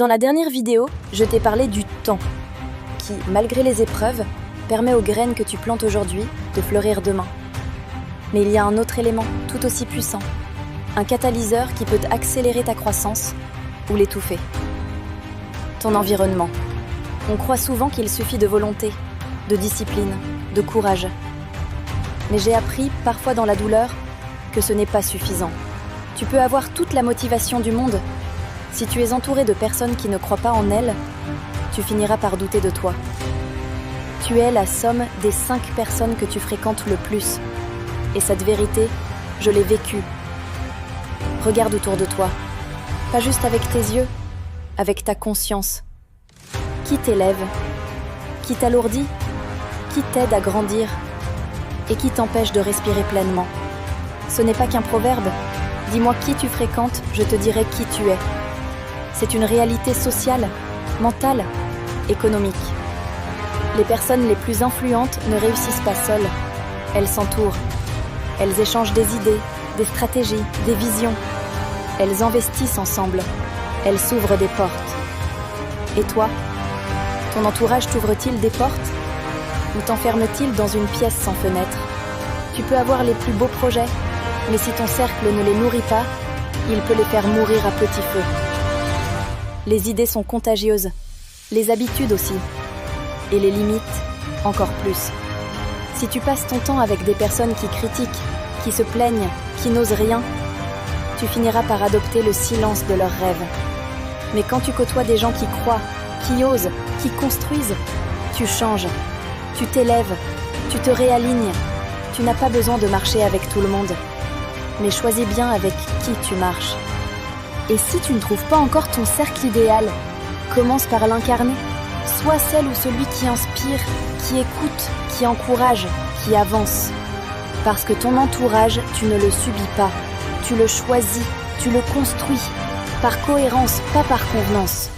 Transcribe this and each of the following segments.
Dans la dernière vidéo, je t'ai parlé du temps, qui, malgré les épreuves, permet aux graines que tu plantes aujourd'hui de fleurir demain. Mais il y a un autre élément, tout aussi puissant, un catalyseur qui peut accélérer ta croissance ou l'étouffer. Ton environnement. On croit souvent qu'il suffit de volonté, de discipline, de courage. Mais j'ai appris, parfois dans la douleur, que ce n'est pas suffisant. Tu peux avoir toute la motivation du monde. Si tu es entouré de personnes qui ne croient pas en elles, tu finiras par douter de toi. Tu es la somme des 5 personnes que tu fréquentes le plus. Et cette vérité, je l'ai vécue. Regarde autour de toi. Pas juste avec tes yeux, avec ta conscience. Qui t'élève? Qui t'alourdit? Qui t'aide à grandir? Et qui t'empêche de respirer pleinement? Ce n'est pas qu'un proverbe. Dis-moi qui tu fréquentes, je te dirai qui tu es. C'est une réalité sociale, mentale, économique. Les personnes les plus influentes ne réussissent pas seules. Elles s'entourent. Elles échangent des idées, des stratégies, des visions. Elles investissent ensemble. Elles s'ouvrent des portes. Et toi, ton entourage t'ouvre-t-il des portes? Ou t'enferme-t-il dans une pièce sans fenêtre? Tu peux avoir les plus beaux projets, mais si ton cercle ne les nourrit pas, il peut les faire mourir à petit feu. Les idées sont contagieuses, les habitudes aussi, et les limites encore plus. Si tu passes ton temps avec des personnes qui critiquent, qui se plaignent, qui n'osent rien, tu finiras par adopter le silence de leurs rêves. Mais quand tu côtoies des gens qui croient, qui osent, qui construisent, tu changes, tu t'élèves, tu te réalignes. Tu n'as pas besoin de marcher avec tout le monde, mais choisis bien avec qui tu marches. Et si tu ne trouves pas encore ton cercle idéal, commence par l'incarner. Sois celle ou celui qui inspire, qui écoute, qui encourage, qui avance. Parce que ton entourage, tu ne le subis pas. Tu le choisis, tu le construis. Par cohérence, pas par convenance.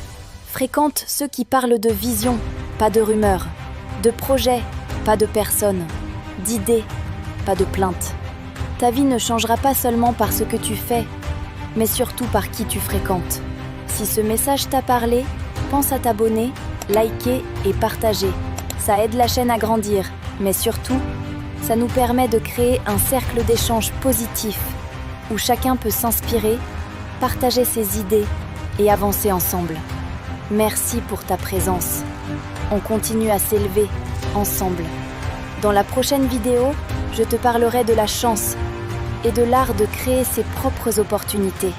Fréquente ceux qui parlent de vision, pas de rumeurs. De projets, pas de personnes. D'idées, pas de plaintes. Ta vie ne changera pas seulement par ce que tu fais, mais surtout par qui tu fréquentes. Si ce message t'a parlé, pense à t'abonner, liker et partager. Ça aide la chaîne à grandir, mais surtout, ça nous permet de créer un cercle d'échange positif où chacun peut s'inspirer, partager ses idées et avancer ensemble. Merci pour ta présence. On continue à s'élever ensemble. Dans la prochaine vidéo, je te parlerai de la chance et de l'art de créer ses propres opportunités.